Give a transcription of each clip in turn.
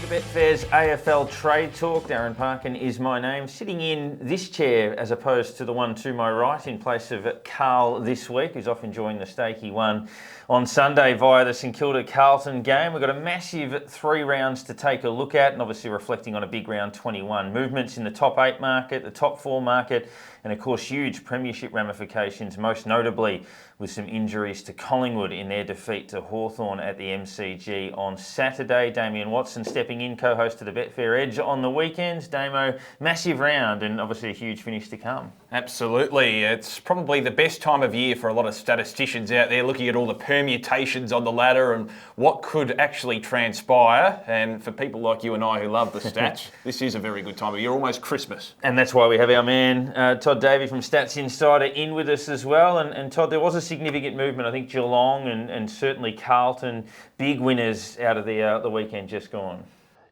to Betfair's AFL Trade Talk. Darren Parkin is my name. Sitting in this chair as opposed to the one to my right in place of Carl this week, who's off enjoying the stake he won on Sunday via the St Kilda Carlton game. We've got a massive 3 rounds to take a look at, and obviously reflecting on a big round 21. Movements in the top 8 market, the top 4 market, and of course huge premiership ramifications, most notably with some injuries to Collingwood in their defeat to Hawthorn at the MCG on Saturday. Damian Watson stepping in, co-host of the Betfair Edge on the weekends. Damo, massive round and obviously a huge finish to come. Absolutely. It's probably the best time of year for a lot of statisticians out there looking at all the permutations on the ladder and what could actually transpire. And for people like you and I who love the stats, this is a very good time of year, almost Christmas. And that's why we have our man, Todd Davey from Stats Insider in with us as well. And Todd, there was a significant movement. I think Geelong and certainly Carlton, big winners out of the weekend just gone.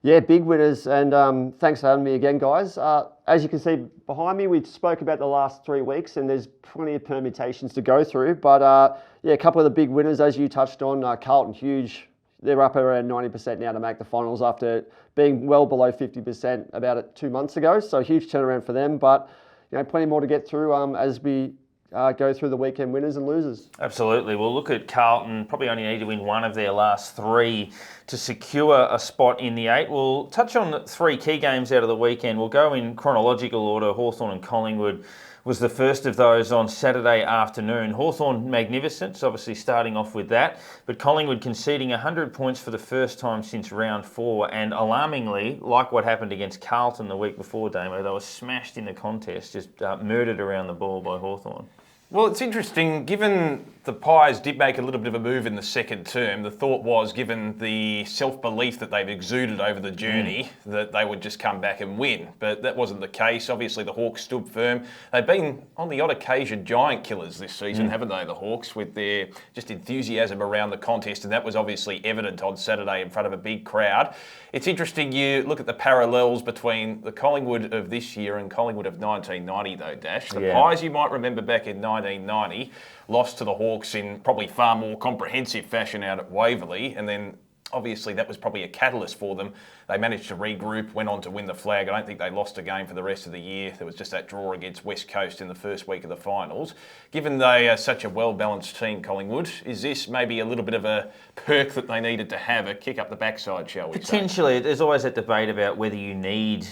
Yeah, big winners, and thanks for having me again, guys. As you can see behind me, we spoke about the last 3 weeks, and there's plenty of permutations to go through. But yeah, a couple of the big winners, as you touched on, Carlton, huge. They're up around 90% now to make the finals after being well below 50% about 2 months ago. So huge turnaround for them, but you know, plenty more to get through as we go through the weekend winners and losers. Absolutely. We'll look at Carlton, probably only need to win one of their last 3 to secure a spot in the 8. We'll touch on 3 key games out of the weekend. We'll go in chronological order. Hawthorn and Collingwood was the first of those on Saturday afternoon. Hawthorn magnificent, so obviously starting off with that, but Collingwood conceding 100 points for the first time since round 4, and alarmingly, like what happened against Carlton the week before, Damo, they were smashed in the contest, just murdered around the ball by Hawthorn. Well, it's interesting, given the Pies did make a little bit of a move in the second term, the thought was, given the self-belief that they've exuded over the journey, that they would just come back and win. But that wasn't the case. Obviously, the Hawks stood firm. They've been, on the odd occasion, giant killers this season, haven't they, the Hawks, with their just enthusiasm around the contest, and that was obviously evident on Saturday in front of a big crowd. It's interesting, you look at the parallels between the Collingwood of this year and Collingwood of 1990, though, Dash. The Pies, you might remember back in 1990, lost to the Hawks in probably far more comprehensive fashion out at Waverley, and then obviously that was probably a catalyst for them. They managed to regroup, went on to win the flag. I don't think they lost a game for the rest of the year. There was just that draw against West Coast in the first week of the finals. Given they are such a well-balanced team, Collingwood, is this maybe a little bit of a perk that they needed to have, a kick up the backside, shall we say? Potentially. There's always that debate about whether you need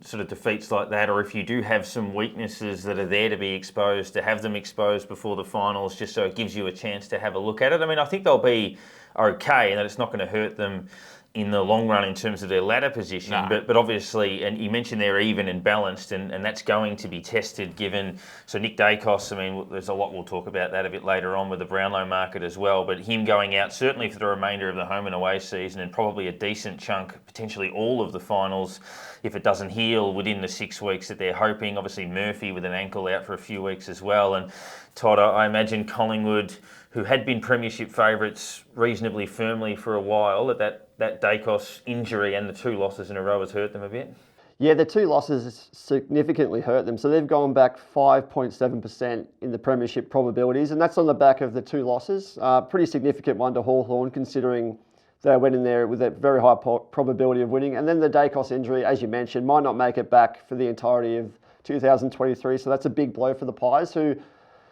sort of defeats like that, or if you do have some weaknesses that are there to be exposed, to have them exposed before the finals, just so it gives you a chance to have a look at it. I mean, I think they'll be okay, and that it's not going to hurt them in the long run in terms of their ladder position. No. But obviously, and you mentioned they're even and balanced, and that's going to be tested given. So Nick Daicos, I mean, there's a lot, we'll talk about that a bit later on with the Brownlow market as well, but him going out certainly for the remainder of the home and away season, and probably a decent chunk, potentially all of the finals, if it doesn't heal within the 6 weeks that they're hoping. Obviously Murphy with an ankle out for a few weeks as well. And Todd, I imagine Collingwood, who had been premiership favourites reasonably firmly for a while, that Daicos injury and the 2 losses in a row has hurt them a bit. Yeah, the 2 losses significantly hurt them. So they've gone back 5.7% in the premiership probabilities, and that's on the back of the 2 losses. Pretty significant one to Hawthorn, considering they went in there with a very high probability of winning. And then the Daicos injury, as you mentioned, might not make it back for the entirety of 2023. So that's a big blow for the Pies, who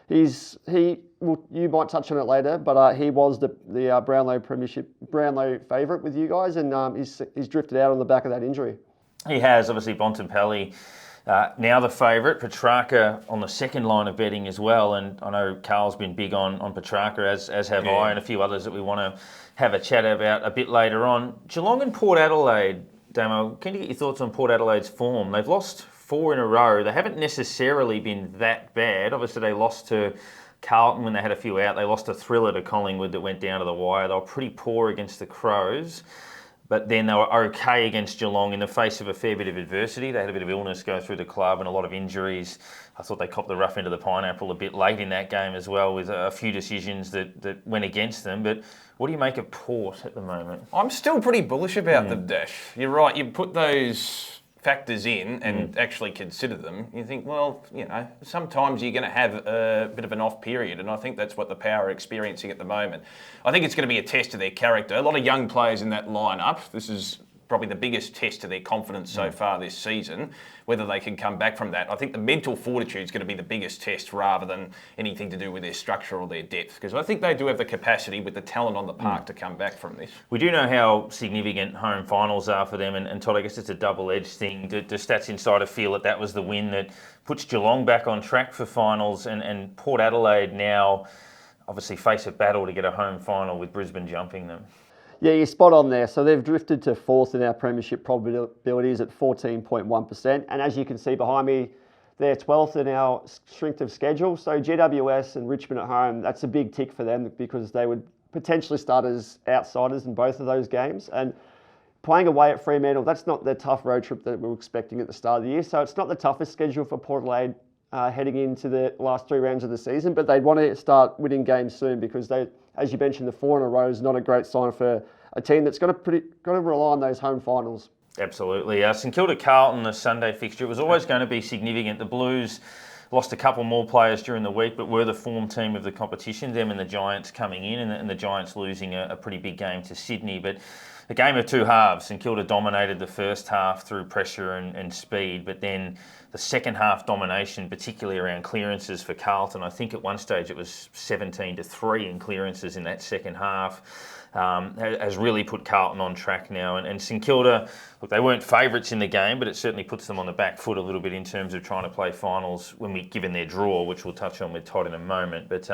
you might touch on it later, but he was the Brownlow favourite with you guys, and he's drifted out on the back of that injury. He has, obviously Bontempelli now the favourite, Petrarca on the second line of betting as well, and I know Carl's been big on Petrarca, as have I, and a few others that we want to have a chat about a bit later on. Geelong and Port Adelaide, Damo, can you get your thoughts on Port Adelaide's form? They've lost 4 in a row. They haven't necessarily been that bad. Obviously they lost to Carlton when they had a few out. They lost a thriller to Collingwood that went down to the wire. They were pretty poor against the Crows, but then they were okay against Geelong in the face of a fair bit of adversity. They had a bit of illness go through the club and a lot of injuries. I thought they copped the rough end of the pineapple a bit late in that game as well, with a few decisions that went against them. But what do you make of Port at the moment? I'm still pretty bullish about them, Dash. You're right. You put those factors in and actually consider them, you think, well, you know, sometimes you're going to have a bit of an off period, and I think that's what the Power are experiencing at the moment. I think it's going to be a test of their character. A lot of young players in that lineup. This is probably the biggest test to their confidence so far this season, whether they can come back from that. I think the mental fortitude is going to be the biggest test rather than anything to do with their structure or their depth, because I think they do have the capacity with the talent on the park to come back from this. We do know how significant home finals are for them, and Todd, I guess it's a double-edged thing. Do Stats Insider feel that was the win that puts Geelong back on track for finals, and Port Adelaide now obviously face a battle to get a home final with Brisbane jumping them? Yeah, you're spot on there. So they've drifted to fourth in our premiership probabilities at 14.1%. And as you can see behind me, they're 12th in our strength of schedule. So GWS and Richmond at home, that's a big tick for them because they would potentially start as outsiders in both of those games. And playing away at Fremantle, that's not the tough road trip that we were expecting at the start of the year. So it's not the toughest schedule for Port Adelaide heading into the last 3 rounds of the season, but they'd want to start winning games soon because they, as you mentioned, the 4 in a row is not a great sign for a team that's going to rely on those home finals. Absolutely. St Kilda Carlton, the Sunday fixture, it was always going to be significant. The Blues lost a couple more players during the week, but were the form team of the competition, them and the Giants coming in, and the Giants losing a pretty big game to Sydney. But a game of two halves. St Kilda dominated the first half through pressure and speed, but then the second half domination, particularly around clearances for Carlton, I think at one stage it was 17-3 in clearances in that second half, has really put Carlton on track now. And St Kilda, look, they weren't favourites in the game, but it certainly puts them on the back foot a little bit in terms of trying to play finals given their draw, which we'll touch on with Todd in a moment. But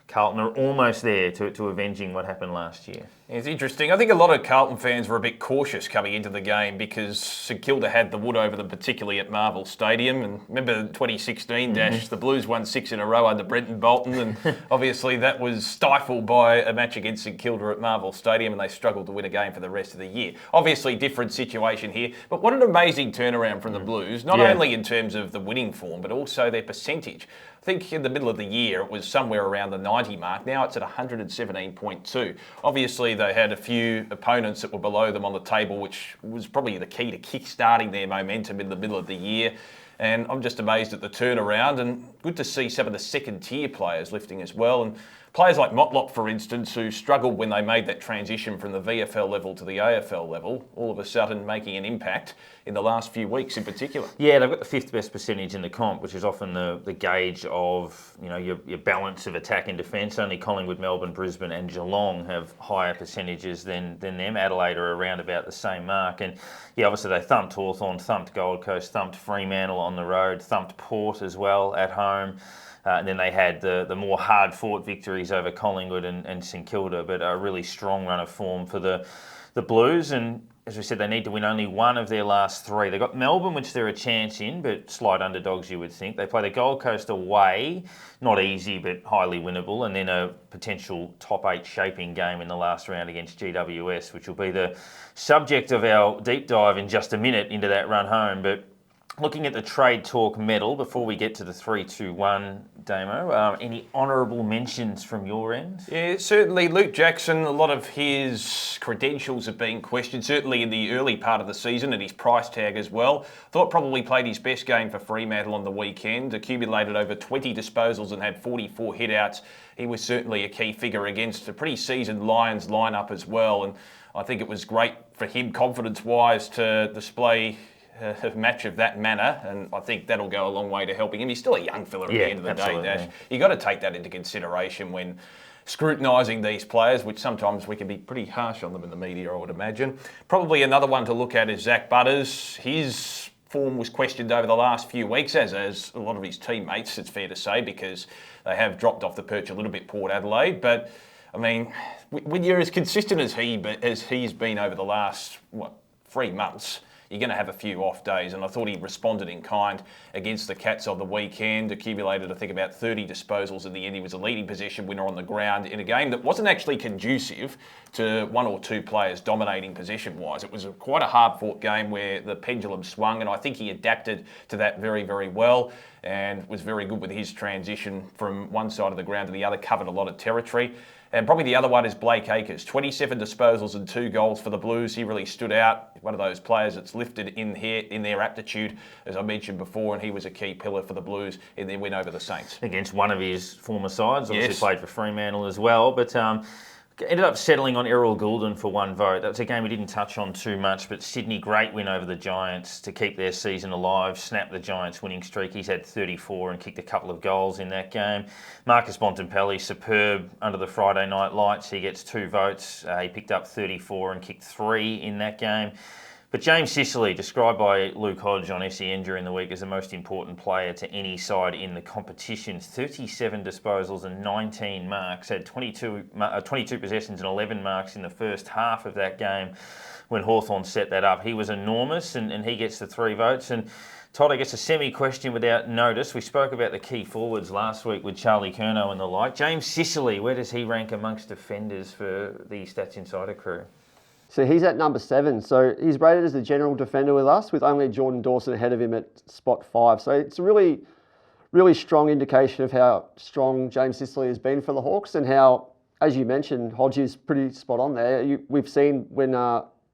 Carlton are almost there to avenging what happened last year. It's interesting. I think a lot of Carlton fans were a bit cautious coming into the game because St Kilda had the wood over them, particularly at Marvel Stadium. And remember 2016, Dash, the Blues won 6 in a row under Brenton Bolton, and obviously that was stifled by a match against St Kilda at Marvel Stadium, and they struggled to win a game for the rest of the year. Obviously, different situation here, but what an amazing turnaround from the Blues, not only in terms of the winning form, but also their percentage. I think in the middle of the year it was somewhere around the 90 mark. Now it's at 117.2. Obviously they had a few opponents that were below them on the table, which was probably the key to kick-starting their momentum in the middle of the year. And I'm just amazed at the turnaround, and good to see some of the second-tier players lifting as well. And players like Motlop, for instance, who struggled when they made that transition from the VFL level to the AFL level, all of a sudden making an impact in the last few weeks in particular. Yeah, they've got the 5th best percentage in the comp, which is often the gauge of your balance of attack and defence. Only Collingwood, Melbourne, Brisbane and Geelong have higher percentages than them. Adelaide are around about the same mark. And yeah, obviously they thumped Hawthorn, thumped Gold Coast, thumped Fremantle on the road, thumped Port as well at home. And then they had the more hard-fought victories over Collingwood and St Kilda, but a really strong run of form for the Blues. And as we said, they need to win only one of their last 3. They've got Melbourne, which they're a chance in, but slight underdogs, you would think. They play the Gold Coast away, not easy, but highly winnable, and then a potential top 8 shaping game in the last round against GWS, which will be the subject of our deep dive in just a minute into that run home. But looking at the Trade Talk medal, before we get to the 3-2-1, Damo, any honourable mentions from your end? Yeah, certainly Luke Jackson, a lot of his credentials have been questioned, certainly in the early part of the season, and his price tag as well. Thought probably played his best game for Fremantle on the weekend, accumulated over 20 disposals and had 44 hit-outs. He was certainly a key figure against a pretty seasoned Lions lineup as well, and I think it was great for him, confidence-wise, to display a match of that manner, and I think that'll go a long way to helping him. He's still a young fella at the end of the day, Dash. You've got to take that into consideration when scrutinising these players, which sometimes we can be pretty harsh on them in the media, I would imagine. Probably another one to look at is Zach Butters. His form was questioned over the last few weeks, as a lot of his teammates, it's fair to say, because they have dropped off the perch a little bit, Port Adelaide. But, I mean, when you're as consistent as he's been over the last, 3 months, you're going to have a few off days, and I thought he responded in kind against the Cats on the weekend, accumulated, I think, about 30 disposals in the end. He was a leading possession winner on the ground in a game that wasn't actually conducive to 1 or 2 players dominating possession-wise. It was quite a hard-fought game where the pendulum swung, and I think he adapted to that very, very well and was very good with his transition from one side of the ground to the other, covered a lot of territory. And probably the other one is Blake Acres. 27 disposals and 2 goals for the Blues. He really stood out. One of those players that's lifted in their aptitude, as I mentioned before, and he was a key pillar for the Blues in their win over the Saints. Against one of his former sides. Obviously played for Fremantle as well. But Ended up settling on 𝗂𝗺𝗪𝗯 for 1 vote. That was a game we didn't touch on too much, but Sydney, great win over the Giants to keep their season alive, snap the Giants' winning streak. He's had 34 and kicked a couple of goals in that game. 𝗪𝗺𝗧 𝗪𝗏𝗧, superb under the Friday night lights. He gets 2 votes. He picked up 34 and kicked 3 in that game. But James Sicily, described by Luke Hodge on SEN during the week as the most important player to any side in the competition, 37 disposals and 19 marks, had 22 possessions and 11 marks in the first half of that game when Hawthorn set that up. He was enormous, and he gets the 3 votes. And Todd, I guess a semi-question without notice. We spoke about the key forwards last week with Charlie Curnow and the like. James Sicily, where does he rank amongst defenders for the Stats Insider crew? So he's at number 7. So he's rated as a general defender with us, with only Jordan Dawson ahead of him at spot 5. So it's a really, really strong indication of how strong James Sicily has been for the Hawks, and how, as you mentioned, Hodge is pretty spot on there. We've seen when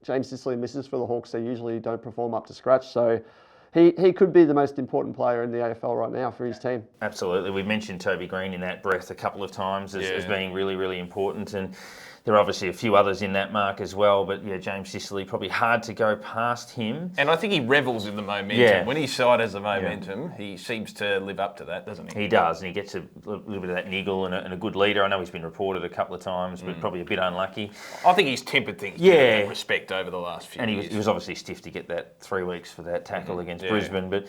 James Sicily misses for the Hawks, they usually don't perform up to scratch. So he could be the most important player in the AFL right now for his team. Absolutely. We've mentioned Toby Green in that breath a couple of times as being really, really important. And there are obviously a few others in that mark as well, but yeah, James Sicily, probably hard to go past him. And I think he revels in the momentum. Yeah. When his side has the momentum, he seems to live up to that, doesn't he? He does, and he gets a little bit of that niggle and a good leader. I know he's been reported a couple of times, but probably a bit unlucky. I think he's tempered things in that respect over the last few years. And he was obviously stiff to get that 3 weeks for that tackle against Brisbane. But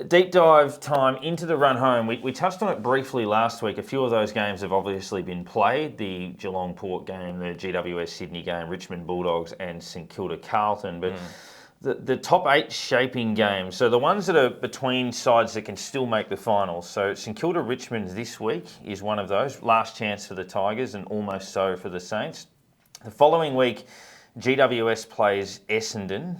deep dive time into the run home. We touched on it briefly last week. A few of those games have obviously been played. The Geelong Port game, the GWS Sydney game, Richmond Bulldogs and St Kilda Carlton. But the top 8 shaping games, so the ones that are between sides that can still make the finals. So St Kilda Richmond this week is one of those. Last chance for the Tigers and almost so for the Saints. The following week, GWS plays Essendon.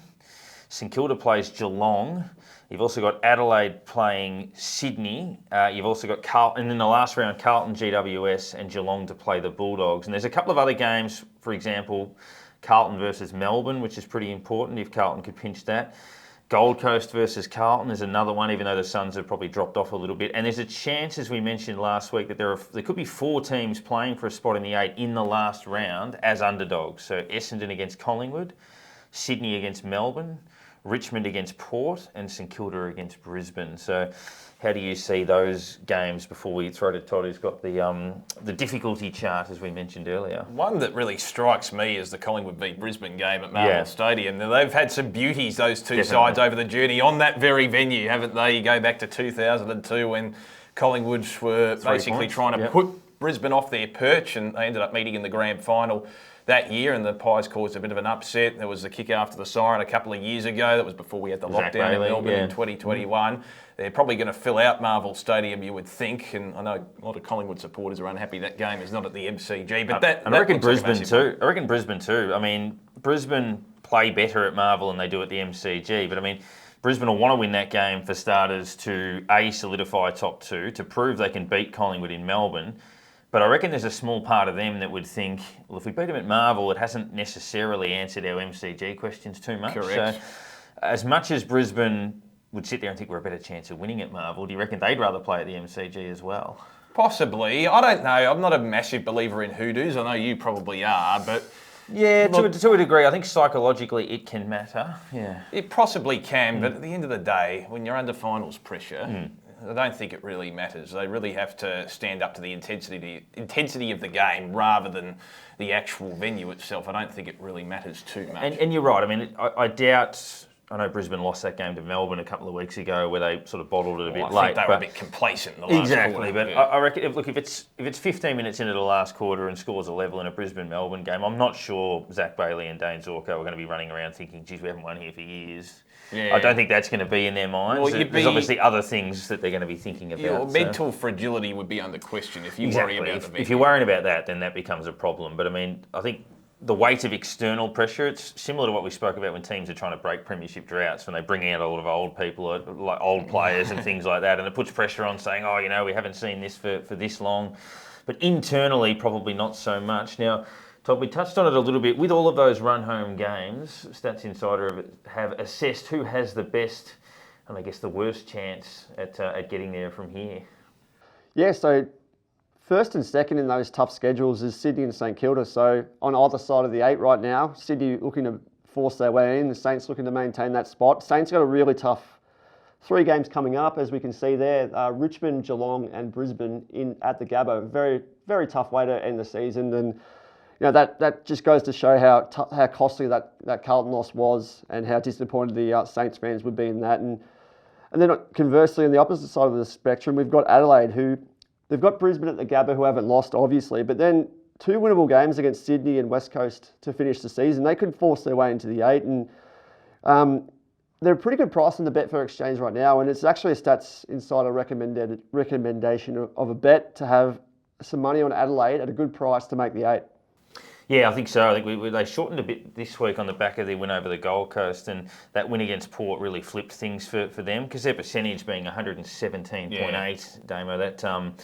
St Kilda plays Geelong. You've also got Adelaide playing Sydney. You've also got Carlton, and in the last round, Carlton, GWS and Geelong to play the Bulldogs. And there's a couple of other games, for example, Carlton versus Melbourne, which is pretty important if Carlton could pinch that. Gold Coast versus Carlton is another one, even though the Suns have probably dropped off a little bit. And there's a chance, as we mentioned last week, that there could be 4 teams playing for a spot in the 8 in the last round as underdogs. So Essendon against Collingwood, Sydney against Melbourne, Richmond against Port, and St Kilda against Brisbane. So how do you see those games before we throw to Todd, who's got the difficulty chart, as we mentioned earlier? One that really strikes me is the Collingwood v Brisbane game at Marvel Stadium. Now, they've had some beauties, those two sides, over the journey on that very venue, haven't they? You go back to 2002 when Collingwood were basically trying to put Brisbane off their perch, and they ended up meeting in the grand final that year, and the Pies caused a bit of an upset. There was the kick after the siren a couple of years ago. That was before we had the lockdown in Melbourne in 2021. They're probably going to fill out Marvel Stadium, you would think, and I know a lot of Collingwood supporters are unhappy that game is not at the MCG. But I reckon Brisbane too. I reckon Brisbane too. I mean, Brisbane play better at Marvel than they do at the MCG, but I mean, Brisbane will want to win that game for starters to solidify top 2, to prove they can beat Collingwood in Melbourne. But I reckon there's a small part of them that would think, well, if we beat them at Marvel, it hasn't necessarily answered our MCG questions too much. Correct. So, as much as Brisbane would sit there and think we're a better chance of winning at Marvel, do you reckon they'd rather play at the MCG as well? Possibly. I don't know. I'm not a massive believer in hoodoos. I know you probably are, but... Yeah, to a degree. I think psychologically it can matter. Yeah, it possibly can, but at the end of the day, when you're under finals pressure... I don't think it really matters. They really have to stand up to the intensity of the game rather than the actual venue itself. I don't think it really matters too much. And you're right. I mean, I doubt... I know Brisbane lost that game to Melbourne a couple of weeks ago where they sort of bottled it a bit late. I think they were a bit complacent in the last quarter. But I reckon, if it's 15 minutes into the last quarter and scores a level in a Brisbane-Melbourne game, I'm not sure Zach Bailey and Dane Zorko are going to be running around thinking, geez, we haven't won here for years. Yeah. I don't think that's going to be in their minds. Well, there's obviously other things that they're going to be thinking about. Your mental fragility would be under question if you worry about the venue. If you're worrying about that, then that becomes a problem. But I mean, I think the weight of external pressure, it's similar to what we spoke about when teams are trying to break premiership droughts, when they bring out a lot of old people, like old players and things like that, and it puts pressure on saying, oh, you know, we haven't seen this for this long. But internally, probably not so much. Now, Todd, we touched on it a little bit. With all of those run-home games, Stats Insider have assessed who has the best and I guess the worst chance at getting there from here. Yeah, so first and second in those tough schedules is Sydney and St Kilda. So on either side of the 8 right now, Sydney looking to force their way in, the Saints looking to maintain that spot. Saints got a really tough 3 games coming up, as we can see there. Richmond, Geelong and Brisbane at the Gabba. Very, very tough way to end the season. And that just goes to show how costly that Carlton loss was and how disappointed the Saints fans would be in that. And then conversely, on the opposite side of the spectrum, we've got Adelaide, who they've got Brisbane at the Gabba, who haven't lost, obviously, but then 2 winnable games against Sydney and West Coast to finish the season. They could force their way into the 8, and they're a pretty good price on the Betfair exchange right now, and it's actually a Stats Insider recommendation of a bet to have some money on Adelaide at a good price to make the 8. Yeah, I think so. I think they shortened a bit this week on the back of their win over the Gold Coast, and that win against Port really flipped things for them, because their percentage being 117.8, Damo, that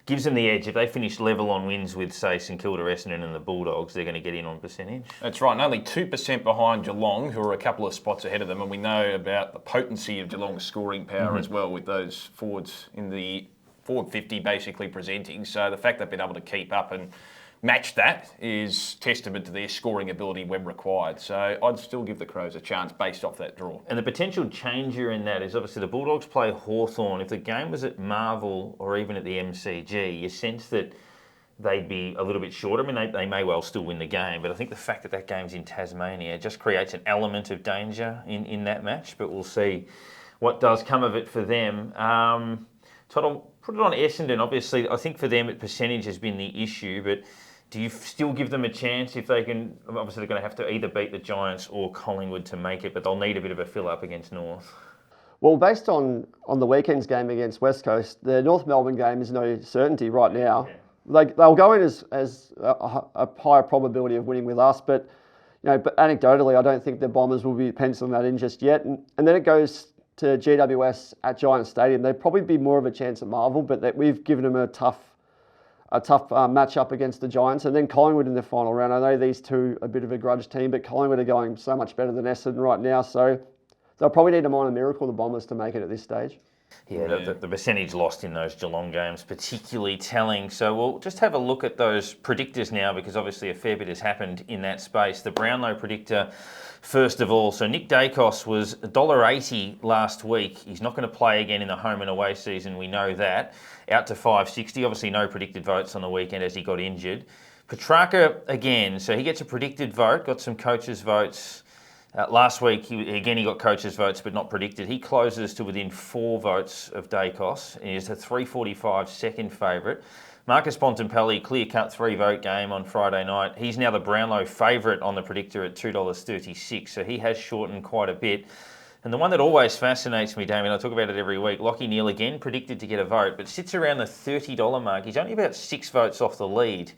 gives them the edge. If they finish level on wins with, say, St Kilda, Essendon and the Bulldogs, they're going to get in on percentage. That's right, and only 2% behind Geelong, who are a couple of spots ahead of them, and we know about the potency of Geelong's scoring power as well, with those forwards in the forward 50 basically presenting. So the fact they've been able to keep up and match that is testament to their scoring ability when required. So I'd still give the Crows a chance based off that draw. And the potential changer in that is obviously the Bulldogs play Hawthorn. If the game was at Marvel or even at the MCG, you sense that they'd be a little bit shorter. I mean, they may well still win the game, but I think the fact that that game's in Tasmania just creates an element of danger in that match. But we'll see what does come of it for them. Todd, I'll put it on Essendon. Obviously, I think for them, percentage has been the issue, but do you still give them a chance if they can? Obviously, they're going to have to either beat the Giants or Collingwood to make it, but they'll need a bit of a fill-up against North. Well, based on the weekend's game against West Coast, the North Melbourne game is no certainty right now. Yeah. They'll go in as a higher probability of winning with us, but but anecdotally, I don't think the Bombers will be penciling that in just yet. And then it goes to GWS at Giants Stadium. They'd probably be more of a chance at Marvel, but we've given them a tough match-up against the Giants, and then Collingwood in the final round. I know these two are a bit of a grudge team, but Collingwood are going so much better than Essendon right now, so they'll probably need a minor miracle, the Bombers, to make it at this stage. Yeah, the percentage lost in those Geelong games, particularly telling. So we'll just have a look at those predictors now, because obviously a fair bit has happened in that space. The Brownlow predictor, first of all. So Nick Dacos was $1.80 last week. He's not going to play again in the home and away season, we know that. Out to $5.60. Obviously no predicted votes on the weekend as he got injured. Petrarca again, so he gets a predicted vote, got some coaches' votes. Last week, he got coaches' votes, but not predicted. He closes to within 4 votes of Dacos. He is a $3.45 second favourite. Marcus Bontempelli, clear-cut 3-vote game on Friday night. He's now the Brownlow favourite on the predictor at $2.36, so he has shortened quite a bit. And the one that always fascinates me, Damien, I talk about it every week, Lachie Neale again predicted to get a vote, but sits around the $30 mark. He's only about 6 votes off the lead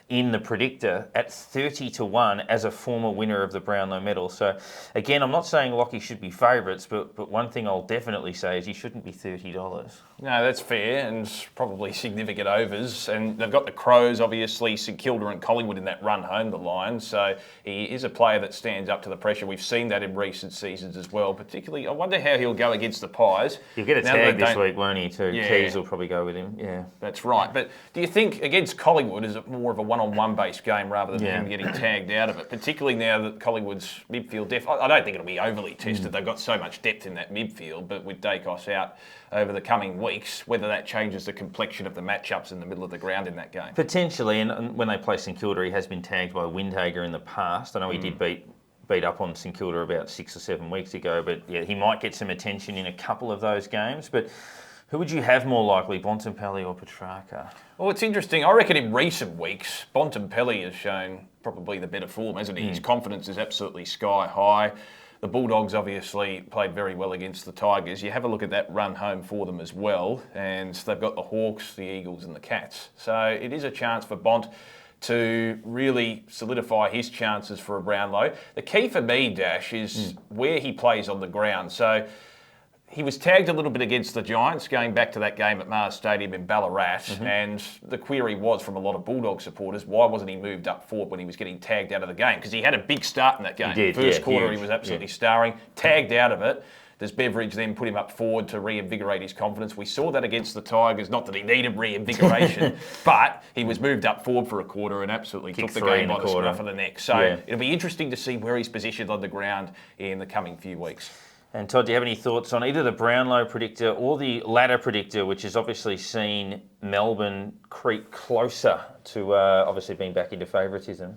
in the predictor at 30-1 as a former winner of the Brownlow medal. So again, I'm not saying Lachie should be favourites, but one thing I'll definitely say is he shouldn't be $30. No, that's fair, and probably significant overs. And they've got the Crows, obviously, St Kilda and Collingwood in that run home the Lions. So he is a player that stands up to the pressure. We've seen that in recent seasons as well. Particularly, I wonder how he'll go against the Pies. He'll get a tag this week, won't he, too? Yeah. Keys will probably go with him, yeah. That's right. But do you think against Collingwood, is it more of a one-on-one based game rather than him getting tagged out of it? Particularly now that Collingwood's midfield depth, I don't think it'll be overly tested. They've got so much depth in that midfield, but with Dacos out over the coming weeks, whether that changes the complexion of the matchups in the middle of the ground in that game. Potentially, and when they play St Kilda, he has been tagged by Windhager in the past. I know he did beat up on St Kilda about 6 or 7 weeks ago, but yeah, he might get some attention in a couple of those games. But who would you have more likely, Bontempelli or Petrarca? Well, it's interesting. I reckon in recent weeks, Bontempelli has shown probably the better form, hasn't he? His confidence is absolutely sky high. The Bulldogs obviously played very well against the Tigers. You have a look at that run home for them as well, and they've got the Hawks, the Eagles and the Cats. So it is a chance for Bont to really solidify his chances for a Brownlow. The key for me, Dash, is where he plays on the ground. So he was tagged a little bit against the Giants, going back to that game at Mars Stadium in Ballarat, and the query was from a lot of Bulldog supporters, why wasn't he moved up forward when he was getting tagged out of the game? Because he had a big start in that game. He did, First quarter, huge. he was absolutely starring, tagged out of it. Does Beveridge then put him up forward to reinvigorate his confidence? We saw that against the Tigers. Not that he needed reinvigoration, but he was moved up forward for a quarter and absolutely took the game by the scruff of the neck. So it'll be interesting to see where he's positioned on the ground in the coming few weeks. And Todd, do you have any thoughts on either the Brownlow predictor or the ladder predictor, which has obviously seen Melbourne creep closer to obviously being back into favouritism?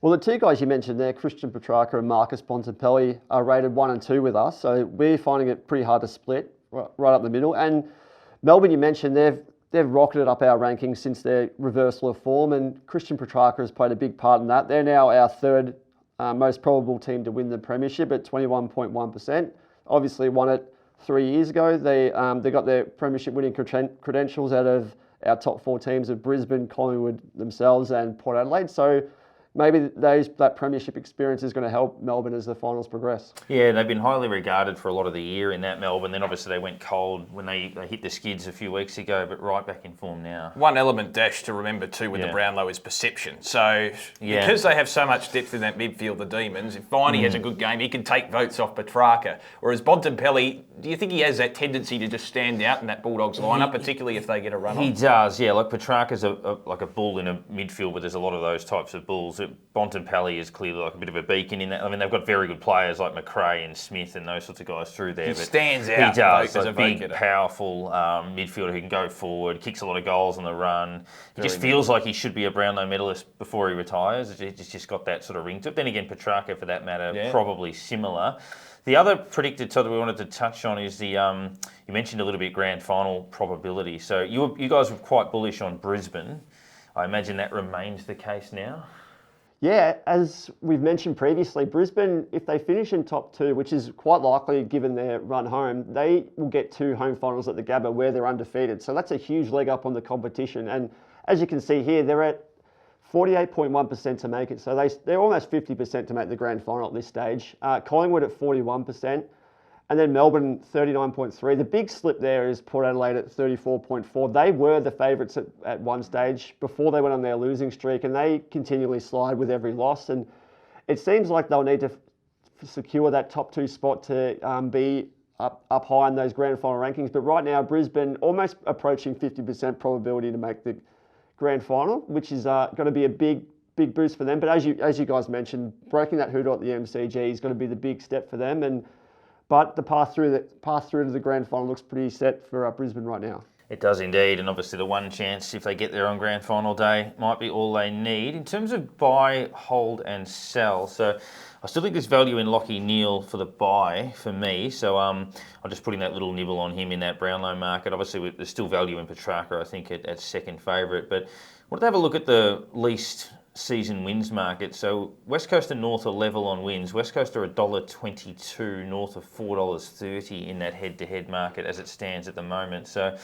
Well, the two guys you mentioned there, Christian Petrarca and 𝗪𝗺𝗶𝗹𝗄, are rated 1 and 2 with us, so we're finding it pretty hard to split right up the middle. And Melbourne, you mentioned, they've rocketed up our rankings since their reversal of form, and Christian Petrarca has played a big part in that. They're now our third most probable team to win the premiership at 21.1%. Obviously won it 3 years ago. They got their premiership winning credentials out of our top 4 teams of Brisbane, Collingwood themselves, and Port Adelaide. So maybe that premiership experience is going to help Melbourne as the finals progress. Yeah, they've been highly regarded for a lot of the year in that Melbourne. Then obviously they went cold when they hit the skids a few weeks ago, but right back in form now. One element, Dash, to remember too with the Brownlow is perception. So because they have so much depth in that midfield, the Demons, if Viney has a good game, he can take votes off Petrarca. Whereas Bontempelli, do you think he has that tendency to just stand out in that Bulldogs lineup, particularly if they get a run on? He does, yeah. Like Petrarca's like a bull in a midfield, but there's a lot of those types of bulls. Bontempelli is clearly like a bit of a beacon in that. I mean, they've got very good players like McRae and Smith and those sorts of guys through there. He stands out. He does. As a big, powerful midfielder who can go forward, kicks a lot of goals on the run. He just feels like he should be a Brownlow medalist before he retires. It's just got that sort of ring to it. Then again, Petrarca, for that matter, probably similar. The other predictor, Todd, that we wanted to touch on is the, you mentioned a little bit grand final probability. So you guys were quite bullish on Brisbane. I imagine that remains the case now. Yeah, as we've mentioned previously, Brisbane, if they finish in top 2, which is quite likely given their run home, they will get 2 home finals at the Gabba where they're undefeated. So that's a huge leg up on the competition. And as you can see here, they're at 48.1% to make it. So they're almost 50% to make the grand final at this stage. Collingwood at 41%. And then Melbourne, 39.3. The big slip there is Port Adelaide at 34.4. They were the favourites at one stage before they went on their losing streak, and they continually slide with every loss. And it seems like they'll need to secure that top 2 spot to be up high in those grand final rankings. But right now, Brisbane almost approaching 50% probability to make the grand final, which is going to be a big boost for them. But as you guys mentioned, breaking that hoodoo at the MCG is going to be the big step for them. But the path through to the grand final looks pretty set for Brisbane right now. It does indeed, and obviously the one chance, if they get there on grand final day, might be all they need. In terms of buy, hold and sell, so I still think there's value in 𝗏𝗏𝗧 Neale for the buy for me. So I'm just putting that little nibble on him in that Brownlow market. Obviously there's still value in Petrarca, I think, at second favourite. But I wanted to have a look at the least season wins market. So West Coast and North are level on wins. West Coast are $1.22, North of $4.30 in that head-to-head market as it stands at the moment. So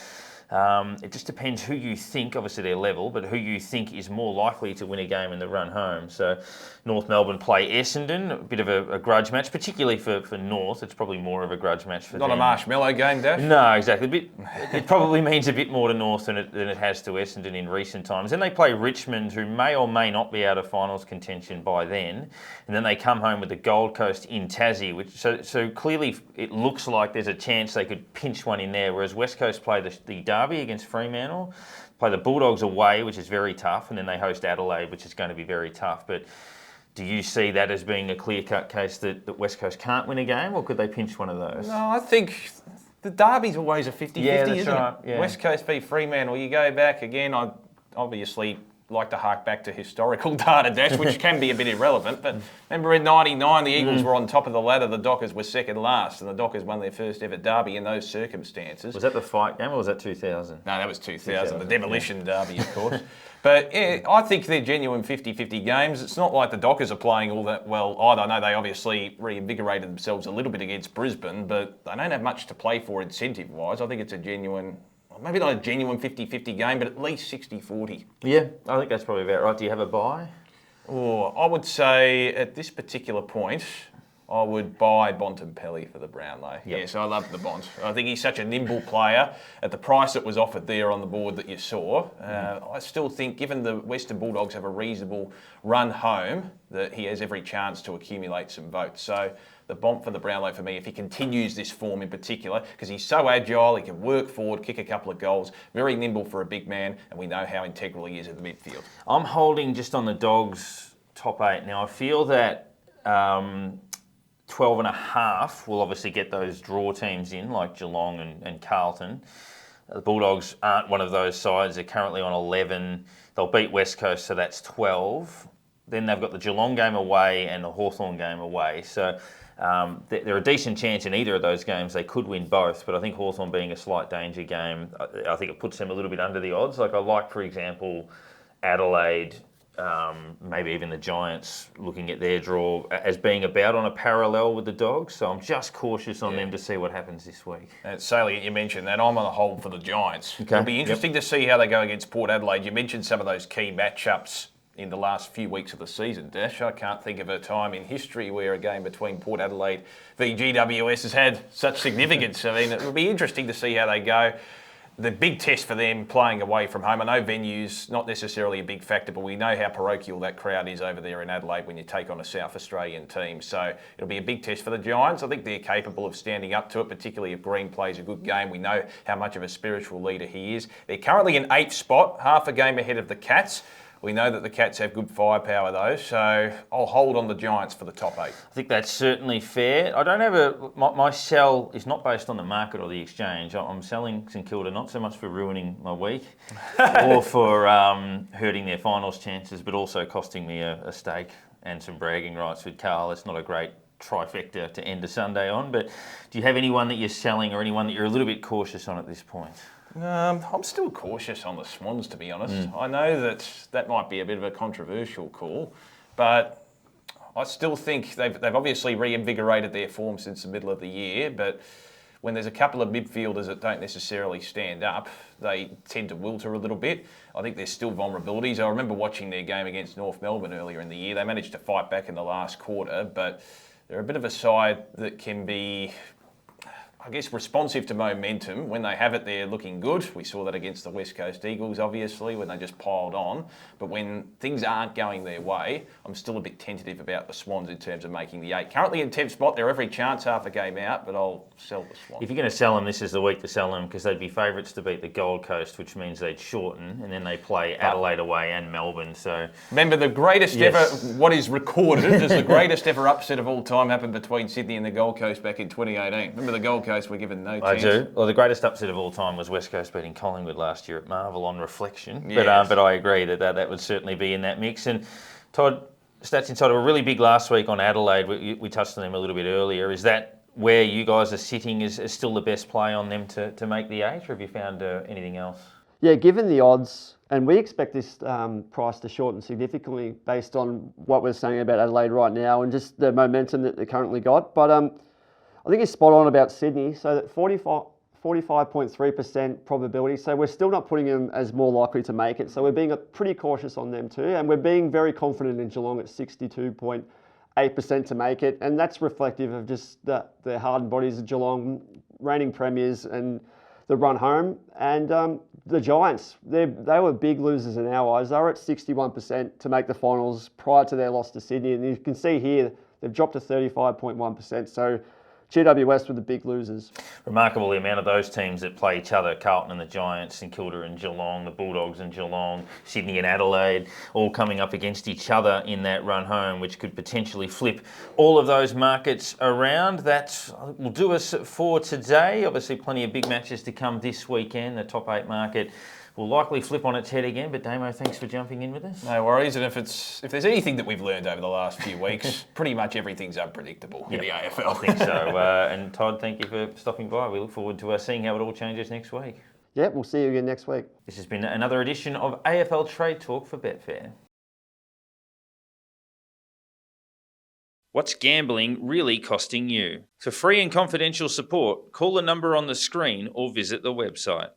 it just depends who you think, obviously they're level, but who you think is more likely to win a game in the run home. So North Melbourne play Essendon, a bit of a grudge match, particularly for North. It's probably more of a grudge match for them. Not a marshmallow game, Dash? No, exactly. It probably means a bit more to North than it has to Essendon in recent times. Then they play Richmond, who may or may not be out of finals contention by then. And then they come home with the Gold Coast in Tassie, so clearly it looks like there's a chance they could pinch one in there, whereas West Coast play the derby against Fremantle, play the Bulldogs away, which is very tough, and then they host Adelaide, which is going to be very tough. But do you see that as being a clear-cut case that West Coast can't win a game, or could they pinch one of those? No, I think the derby's always a 50-50, isn't it? Yeah. West Coast v Fremantle, you go back again, I obviously like to hark back to historical data, Dash, which can be a bit irrelevant, but remember in '99 the Eagles were on top of the ladder, the Dockers were second last, and the Dockers won their first ever derby in those circumstances. Was that the fight game or was that 2000? No, that was 2000, the demolition derby, of course. But yeah, I think they're genuine 50-50 games. It's not like the Dockers are playing all that well either. I know they obviously reinvigorated themselves a little bit against Brisbane, but they don't have much to play for incentive-wise. I think it's a genuine, maybe not a genuine 50-50 game, but at least 60-40. Yeah, I think that's probably about right. Do you have a buy? Oh, I would say at this particular point, I would buy 𝗪𝗏𝗧𝗧 for the Brownlow. Yep. Yes, I love the Bont. I think he's such a nimble player. At the price that was offered there on the board that you saw, I still think, given the Western Bulldogs have a reasonable run home, that he has every chance to accumulate some votes. So the Bont for the Brownlow for me, if he continues this form in particular, because he's so agile, he can work forward, kick a couple of goals, very nimble for a big man, and we know how integral he is in the midfield. I'm holding just on the Dogs top 8. Now I feel that 12.5 will obviously get those draw teams in, like Geelong and Carlton. The Bulldogs aren't one of those sides. They're currently on 11. They'll beat West Coast, so that's 12. Then they've got the Geelong game away and the Hawthorn game away. So they're a decent chance in either of those games. They could win both, but I think Hawthorn being a slight danger game, I think it puts them a little bit under the odds. Like I like, for example, Adelaide, maybe even the Giants, looking at their draw as being about on a parallel with the Dogs. So I'm just cautious on them to see what happens this week. It's salient you mentioned that. I'm on a hold for the Giants. Okay. It'll be interesting to see how they go against Port Adelaide. You mentioned some of those key matchups in the last few weeks of the season, Dash. I can't think of a time in history where a game between Port Adelaide v GWS has had such significance. I mean, it will be interesting to see how they go. The big test for them playing away from home. I know venue's not necessarily a big factor, but we know how parochial that crowd is over there in Adelaide when you take on a South Australian team. So it'll be a big test for the Giants. I think they're capable of standing up to it, particularly if Green plays a good game. We know how much of a spiritual leader he is. They're currently in 8th spot, half a game ahead of the Cats. We know that the Cats have good firepower though, so I'll hold on the Giants for the top 8. I think that's certainly fair. I don't have my sell is not based on the market or the exchange. I'm selling St Kilda not so much for ruining my week or for hurting their finals chances, but also costing me a stake and some bragging rights with Carl. It's not a great trifecta to end a Sunday on, but do you have anyone that you're selling or anyone that you're a little bit cautious on at this point? I'm still cautious on the Swans, to be honest. I know that might be a bit of a controversial call, but I still think they've obviously reinvigorated their form since the middle of the year, but when there's a couple of midfielders that don't necessarily stand up, they tend to wilter a little bit. I think there's still vulnerabilities. I remember watching their game against North Melbourne earlier in the year. They managed to fight back in the last quarter, but they're a bit of a side that can be, I guess, responsive to momentum. When they have it, they're looking good. We saw that against the West Coast Eagles, obviously, when they just piled on. But when things aren't going their way, I'm still a bit tentative about the Swans in terms of making the 8. Currently in 10th spot, they're every chance half a game out, but I'll sell the Swans. If you're going to sell them, this is the week to sell them because they'd be favourites to beat the Gold Coast, which means they'd shorten, and then they play Adelaide away and Melbourne. So remember, the greatest ever, what is recorded as the greatest ever upset of all time happened between Sydney and the Gold Coast back in 2018. Remember the Gold Coast were given no chance? I do. Well, the greatest upset of all time was West Coast beating Collingwood last year at Marvel on reflection. Yes. But I agree that would certainly be in that mix. And Todd, Stats Insider were really big last week on Adelaide. We touched on them a little bit earlier. Is that where you guys are sitting is still the best play on them to make the 8, or have you found anything else? Yeah, given the odds, and we expect this price to shorten significantly based on what we're saying about Adelaide right now and just the momentum that they currently got. But I think it's spot on about Sydney. So that 45.3% probability. So we're still not putting them as more likely to make it. So we're being pretty cautious on them too. And we're being very confident in Geelong at 62.8% to make it. And that's reflective of just the hardened bodies of Geelong, reigning premiers and the run home. And the Giants, they were big losers in our eyes. They were at 61% to make the finals prior to their loss to Sydney. And you can see here, they've dropped to 35.1%. So GWS were the big losers. Remarkable the amount of those teams that play each other, Carlton and the Giants, St Kilda and Geelong, the Bulldogs and Geelong, Sydney and Adelaide, all coming up against each other in that run home, which could potentially flip all of those markets around. That will do us for today. Obviously plenty of big matches to come this weekend. The top 8 market will likely flip on its head again, but Damo, thanks for jumping in with us. No worries, and if there's anything that we've learned over the last few weeks, pretty much everything's unpredictable in the AFL. I think so. And Todd, thank you for stopping by. We look forward to seeing how it all changes next week. Yeah, we'll see you again next week. This has been another edition of AFL Trade Talk for Betfair. What's gambling really costing you? For free and confidential support, call the number on the screen or visit the website.